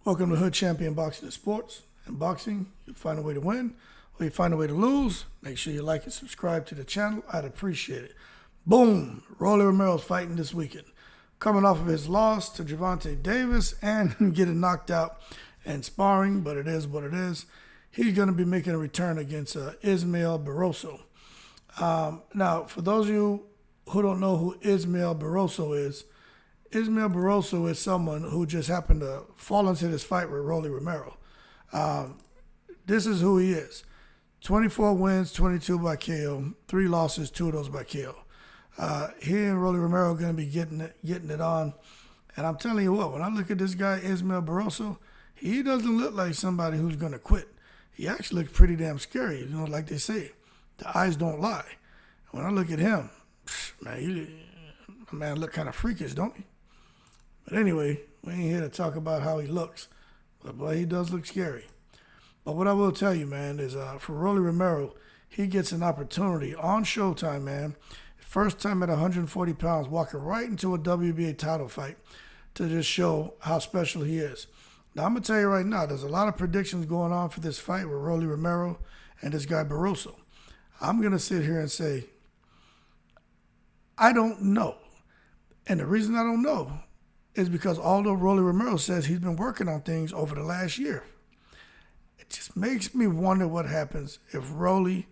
Welcome to Hood Champion Boxing and Sports. In boxing, you find a way to win or you find a way to lose. Make sure you like and subscribe to the channel. I'd appreciate it. Boom! Rolando Romero's fighting this weekend. Coming off of his loss to Gervonta Davis and getting knocked out in sparring, but it is what it is. He's going to be making a return against Ismael Barroso. Now, for those of you who don't know who Ismael Barroso is someone who just happened to fall into this fight with Rolando Romero. This is who he is. 24 wins, 22 by KO, 3 losses, 2 of those by KO. He and Rolando Romero are going to be getting it on. And I'm telling you what, when I look at this guy, Ismael Barroso, he doesn't look like somebody who's going to quit. He actually looks pretty damn scary, like they say. The eyes don't lie. When I look at him, man look kind of freakish, don't he? But anyway, we ain't here to talk about how he looks. But boy, he does look scary. But what I will tell you, man, is for Rolando Romero, he gets an opportunity on Showtime, man. First time at 140 pounds, walking right into a WBA title fight to just show how special he is. Now, I'm going to tell you right now, there's a lot of predictions going on for this fight with Rolando Romero and this guy Barroso. I'm going to sit here and say, I don't know. And the reason I don't know is because although Rolando Romero says he's been working on things over the last year, it just makes me wonder what happens if Rolly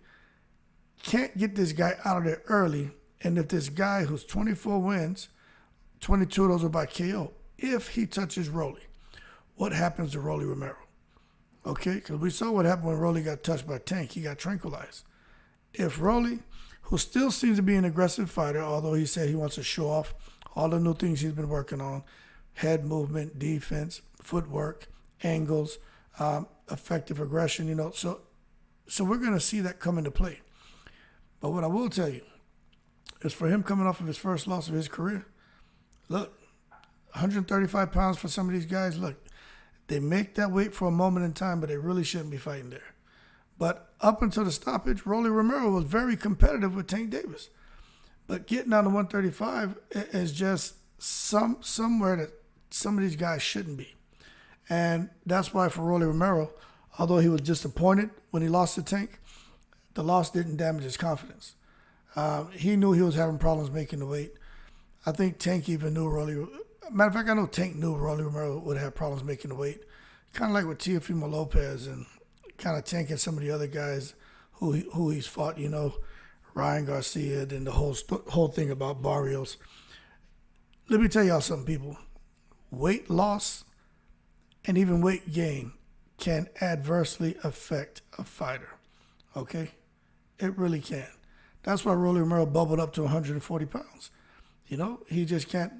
can't get this guy out of there early, and if this guy who's 24 wins, 22 of those are by KO, if he touches Rolly, what happens to Rolando Romero? Okay, because we saw what happened when Rolly got touched by Tank. He got tranquilized. If Rolly, who still seems to be an aggressive fighter, although he said he wants to show off all the new things he's been working on, head movement, defense, footwork, angles, effective aggression, so we're going to see that come into play. But what I will tell you is for him coming off of his first loss of his career, look, 135 pounds for some of these guys, look, they make that weight for a moment in time, but they really shouldn't be fighting there. But up until the stoppage, Rolando Romero was very competitive with Tank Davis. But getting down to 135 is just somewhere that some of these guys shouldn't be. And that's why for Rolando Romero, although he was disappointed when he lost to Tank, the loss didn't damage his confidence. He knew he was having problems making the weight. I think Tank even knew Rolando. Matter of fact, I know Tank knew Rolando Romero would have problems making the weight. Kind of like with Teofimo Lopez and kind of Tank and some of the other guys who he's fought, Ryan Garcia and the whole thing about Barrios. Let me tell y'all something, people. Weight loss and even weight gain can adversely affect a fighter. Okay? It really can. That's why Rolando Romero bubbled up to 140 pounds. He just can't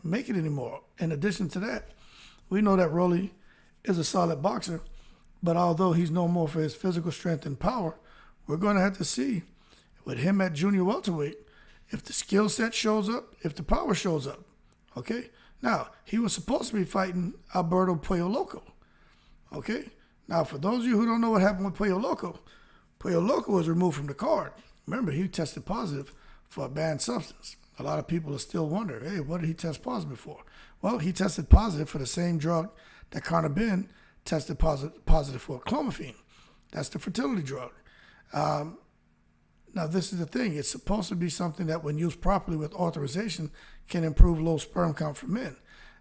make it anymore. In addition to that, we know that Rolly is a solid boxer, but although he's known more for his physical strength and power, we're going to have to see with him at junior welterweight if the skill set shows up, if the power shows up. Okay? Now, he was supposed to be fighting Alberto Pollo Loco. Okay? Now, for those of you who don't know what happened with Pollo Loco was removed from the card. Remember, he tested positive for a banned substance. A lot of people are still wondering, hey, what did he test positive for? Well, he tested positive for the same drug that Conor Ben tested positive for, clomiphene. That's the fertility drug. Now, this is the thing. It's supposed to be something that, when used properly with authorization, can improve low sperm count for men.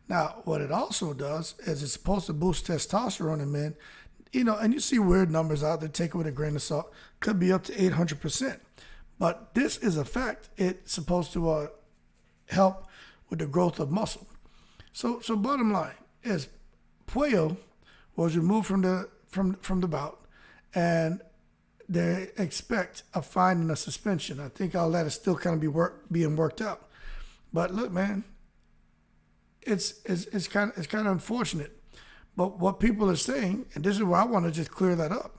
Now, what it also does is it's supposed to boost testosterone in men. And you see weird numbers out there, take it with a grain of salt. Could be up to 800%. But this is a fact. It's supposed to help with the growth of muscle. So bottom line is Pollo was removed from the bout, and they expect a fine and a suspension. I think all that is still kind of being worked out. But look, man, it's kind of unfortunate. But what people are saying, and this is where I want to just clear that up,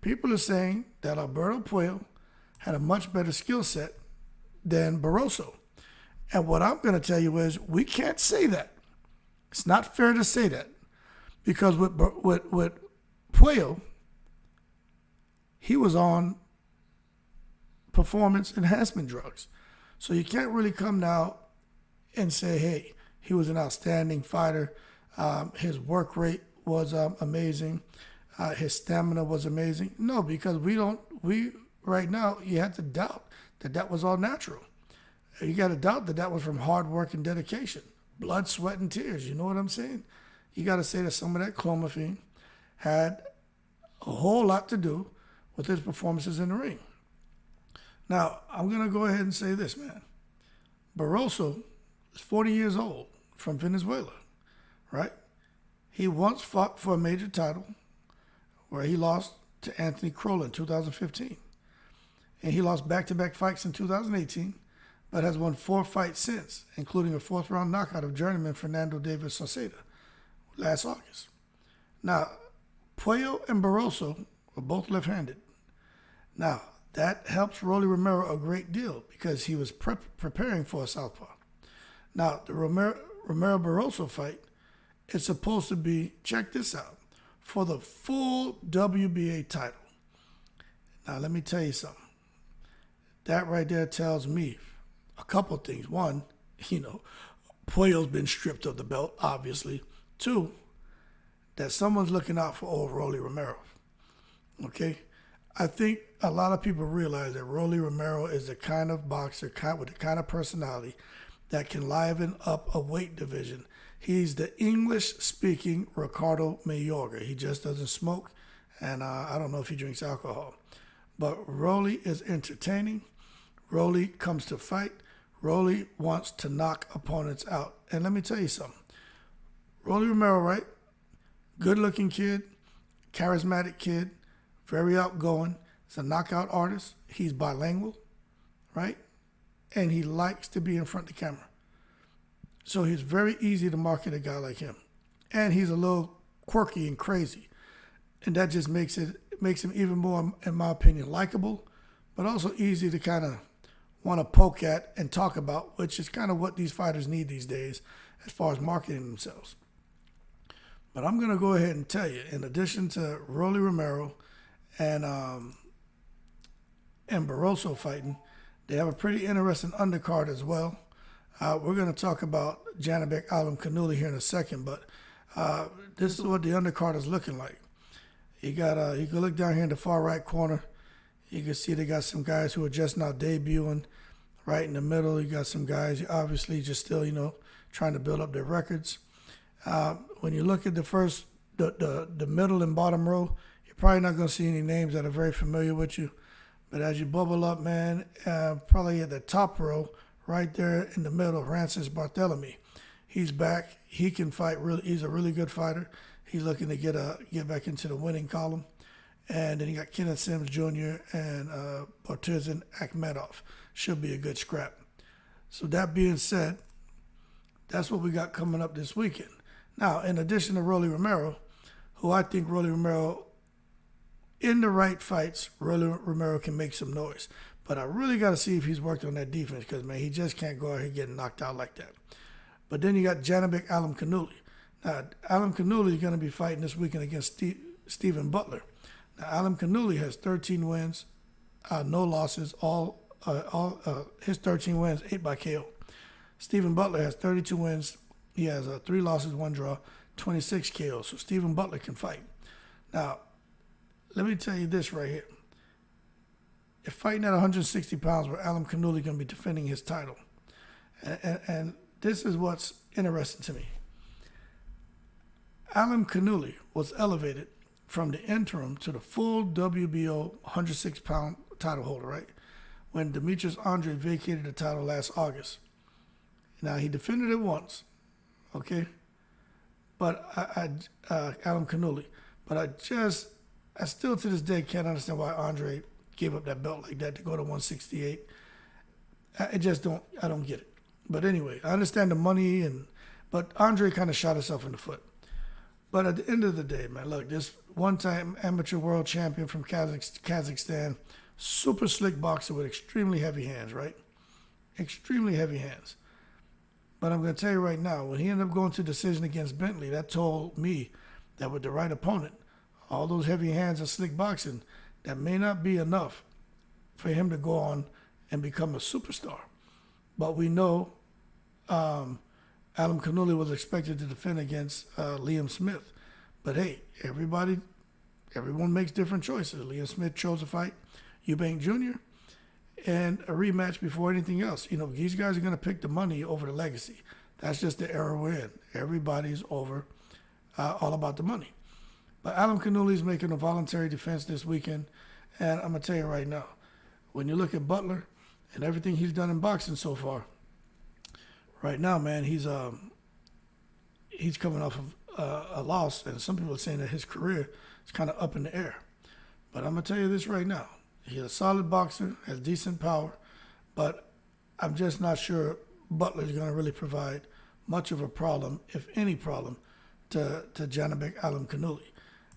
people are saying that Alberto Pollo had a much better skill set than Barroso. And what I'm going to tell you is we can't say that. It's not fair to say that. Because with Pollo, he was on performance enhancement drugs. So you can't really come now and say, hey, he was an outstanding fighter. His work rate was amazing. His stamina was amazing. No, because we right now, you have to doubt that was all natural. You got to doubt that was from hard work and dedication, blood, sweat, and tears. You know what I'm saying? You got to say that some of that clomiphene had a whole lot to do with his performances in the ring. Now, I'm going to go ahead and say this, man. Barroso is 40 years old from Venezuela, right? He once fought for a major title where he lost to Anthony Crolla in 2015. And he lost back-to-back fights in 2018, but has won 4 fights since, including a 4th-round knockout of journeyman Fernando David Sauceda last August. Now, Puello and Barroso were both left-handed. Now, that helps Rolly Romero a great deal because he was preparing for a southpaw. Now, the Romero-Barroso fight is supposed to be, check this out, for the full WBA title. Now, let me tell you something. That right there tells me a couple things. One, Puello's been stripped of the belt, obviously. 2, that someone's looking out for old Rolly Romero. Okay? I think a lot of people realize that Rolly Romero is the kind of boxer with the kind of personality that can liven up a weight division. He's the English-speaking Ricardo Mayorga. He just doesn't smoke, and I don't know if he drinks alcohol. But Rolly is entertaining. Rolly comes to fight. Rolly wants to knock opponents out. And let me tell you something. Rolly Romero, right? Good-looking kid, charismatic kid, very outgoing. He's a knockout artist. He's bilingual, right? And he likes to be in front of the camera. So he's very easy to market a guy like him. And he's a little quirky and crazy. And that just makes him even more, in my opinion, likable, but also easy to kind of want to poke at and talk about, which is kind of what these fighters need these days as far as marketing themselves. But I'm going to go ahead and tell you, in addition to Rolly Romero and Barroso fighting, they have a pretty interesting undercard as well. We're going to talk about Janibek Alimkhanuly here in a second, but this is what the undercard is looking like. You can look down here in the far right corner. You can see they got some guys who are just now debuting. Right in the middle, you got some guys obviously just still, trying to build up their records. When you look at the middle and bottom row, you're probably not going to see any names that are very familiar with you. But as you bubble up, man, probably at the top row, right there in the middle, Francis Barthélemy. He's back. He can fight. He's a really good fighter. He's looking to get back into the winning column. And then you got Kenneth Sims Jr. and Bartizan Akhmedov. Should be a good scrap. So that being said, that's what we got coming up this weekend. Now, in addition to Rolly Romero, who I think Rolly Romero, in the right fights, Rolly Romero can make some noise. But I really got to see if he's worked on that defense because, man, he just can't go out here getting knocked out like that. But then you got Janibek Alimkhanuly. Now, Alimkhanuly is going to be fighting this weekend against Stephen Butler. Now, Alimkhanuly has 13 wins, no losses. His 13 wins, 8 by KO. Stephen Butler has 32 wins. He has 3 losses, 1 draw, 26 KO. So Stephen Butler can fight. Now, let me tell you this right here. You're fighting at 160 pounds where Alimkhanuly going to be defending his title. And this is what's interesting to me. Alimkhanuly was elevated from the interim to the full WBO 106-pound title holder, right? When Demetrius Andre vacated the title last August. Now, he defended it once, okay? But Alimkhanuly. But I still to this day can't understand why Andre gave up that belt like that to go to 168. I don't get it. But anyway, I understand the money, but Andre kind of shot himself in the foot. But at the end of the day, man, look, this one-time amateur world champion from Kazakhstan, super slick boxer with extremely heavy hands, right? Extremely heavy hands. But I'm going to tell you right now, when he ended up going to decision against Bentley, that told me that with the right opponent, all those heavy hands and slick boxing, that may not be enough for him to go on and become a superstar. But we know Alimkhanuly was expected to defend against Liam Smith. But hey, everyone makes different choices. Liam Smith chose to fight Eubank Jr. and a rematch before anything else. You know, these guys are going to pick the money over the legacy. That's just the era we're in. Everybody's over all about the money. But Alimkhanuly is making a voluntary defense this weekend. And I'm going to tell you right now, when you look at Butler and everything he's done in boxing so far, right now, man, he's coming off of a loss. And some people are saying that his career is kind of up in the air. But I'm going to tell you this right now. He's a solid boxer, has decent power, but I'm just not sure Butler's going to really provide much of a problem, if any problem, to Janibek Alimkhanuly.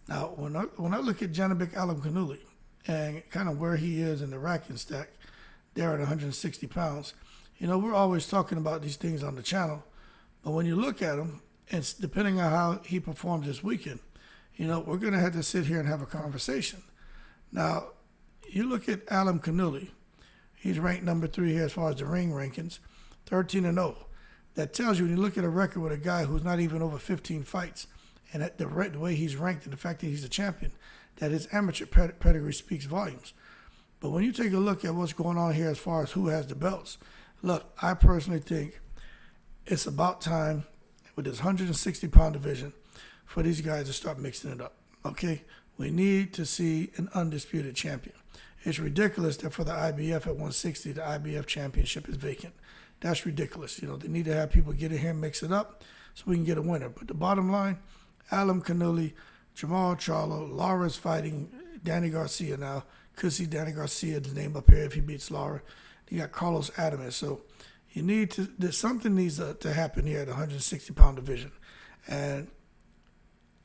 Now, when I look at Janibek Alimkhanuly and kind of where he is in the rack and stack, there at 160 pounds, you know, we're always talking about these things on the channel, but when you look at him, and depending on how he performs this weekend, you know, we're going to have to sit here and have a conversation. Now, you look at Alimkhanuly, he's ranked number 3 here as far as the ring rankings, 13-0. That tells you, when you look at a record with a guy who's not even over 15 fights, and at the way he's ranked and the fact that he's a champion, that his amateur pedigree speaks volumes. But when you take a look at what's going on here as far as who has the belts, look, I personally think it's about time with this 160-pound division for these guys to start mixing it up, okay? We need to see an undisputed champion. It's ridiculous that for the IBF at 160, the IBF championship is vacant. That's ridiculous. You know, they need to have people get in here and mix it up so we can get a winner. But the bottom line, Alimkhanuly, Jamal Charlo, Lara's fighting Danny Garcia now. Could see Danny Garcia's name up here if he beats Lara. You got Carlos Adames. So something needs to happen here at the 160-pound division. And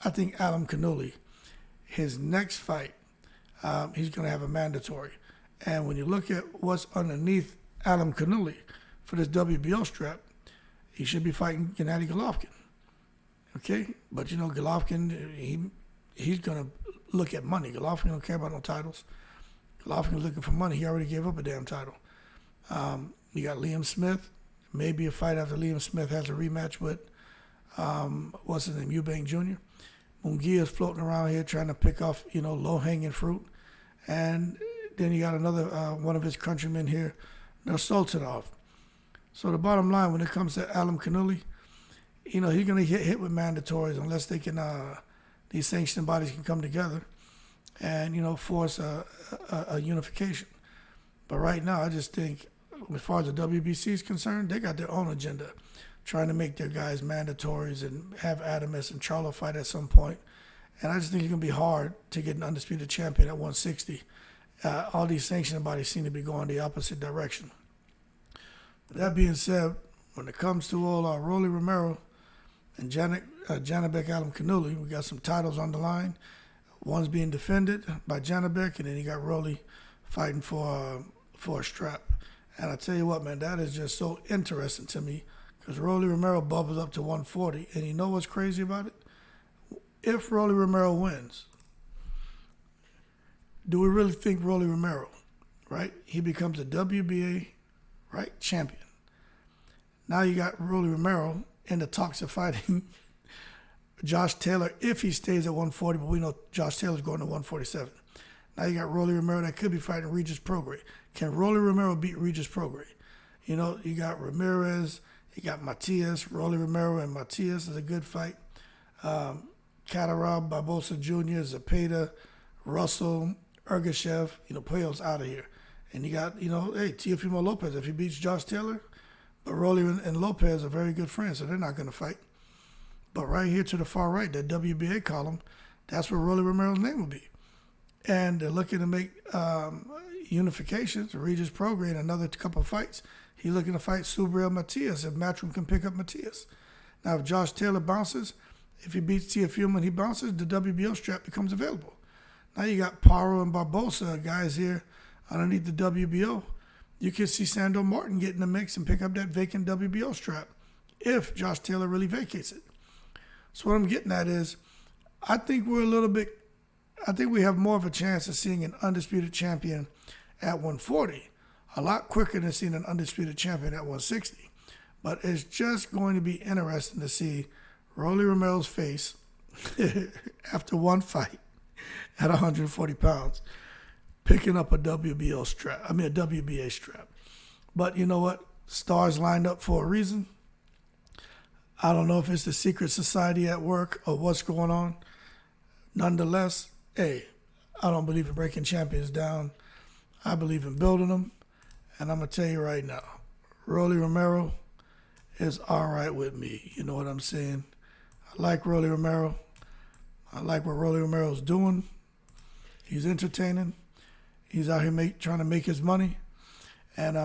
I think Alimkhanuly, his next fight, he's going to have a mandatory. And when you look at what's underneath Alimkhanuly for this WBO strap, he should be fighting Gennady Golovkin. Okay? But, you know, Golovkin, he's going to look at money. Golovkin don't care about no titles. Golovkin's looking for money. He already gave up a damn title. You got Liam Smith. Maybe a fight after Liam Smith has a rematch with, what's his name, Eubank Jr. Munguia's floating around here trying to pick off, you know, low-hanging fruit. And then you got another one of his countrymen here, Nursultanov. So the bottom line, when it comes to Alimkhanuly, you know, he's going to get hit with mandatories unless they can, these sanctioning bodies can come together and, you know, force a unification. But right now, I just think, as far as the WBC is concerned, they got their own agenda, trying to make their guys mandatories and have Adames and Charlo fight at some point. And I just think it's going to be hard to get an undisputed champion at 160. All these sanctioning bodies seem to be going the opposite direction. But that being said, when it comes to all Rolly Romero and Janibek Alimkhanuly, we got some titles on the line. One's being defended by Janibek, and then you got Rolly fighting for a strap. And I tell you what, man, that is just so interesting to me because Rolly Romero bubbles up to 140. And you know what's crazy about it? If Rolly Romero wins, do we really think Rolly Romero, right? He becomes a WBA, right, champion. Now you got Rolly Romero in the talks of fighting Josh Taylor if he stays at 140, but we know Josh Taylor's going to 147. Now you got Rolly Romero that could be fighting Regis Prograis. Can Rolly Romero beat Regis Prograis? You know, you got Ramirez, you got Matias. Rolly Romero and Matias is a good fight. Katarab, Barbosa Jr., Zepeda, Russell, Ergashev. You know, Puello's out of here. And you got, you know, hey, Teofimo Lopez, if he beats Josh Taylor. But Rolly and Lopez are very good friends, so they're not going to fight. But right here to the far right, that WBA column, that's where Rolly Romero's name will be. And they're looking to make unifications. Regis Prograis in another couple of fights. He's looking to fight Subriel Matias if Matchroom can pick up Matias. Now, if Josh Taylor bounces, if he beats Teofimo and he bounces, the WBO strap becomes available. Now you got Paro and Barbosa, guys here underneath the WBO. You can see Sandor Martin get in the mix and pick up that vacant WBO strap if Josh Taylor really vacates it. So what I'm getting at is I think we have more of a chance of seeing an undisputed champion at 140, a lot quicker than seeing an undisputed champion at 160. But it's just going to be interesting to see Rolly Romero's face after one fight at 140 pounds, picking up a WBO strap. I mean, a WBA strap. But you know what? Stars lined up for a reason. I don't know if it's the secret society at work or what's going on. Nonetheless, hey, I don't believe in breaking champions down. I believe in building them. And I'm going to tell you right now, Rolly Romero is all right with me. You know what I'm saying? I like Rolly Romero. I like what Rolly Romero's doing. He's entertaining. He's out here trying to make his money. And,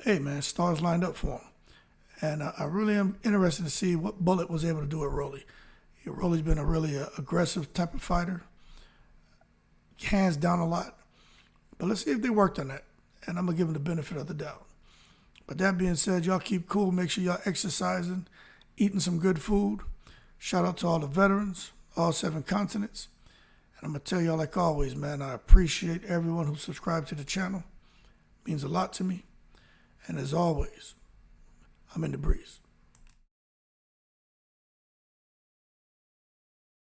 hey, man, stars lined up for him. And I really am interested to see what Bullet was able to do at Rolly. Rolly's been a really aggressive type of fighter. Hands down a lot. But let's see if they worked on that. And I'm going to give him the benefit of the doubt. But that being said, y'all keep cool. Make sure y'all exercising, eating some good food. Shout out to all the veterans, all 7 continents. And I'm going to tell y'all, like always, man, I appreciate everyone who subscribed to the channel. It means a lot to me. And as always, I'm in the breeze.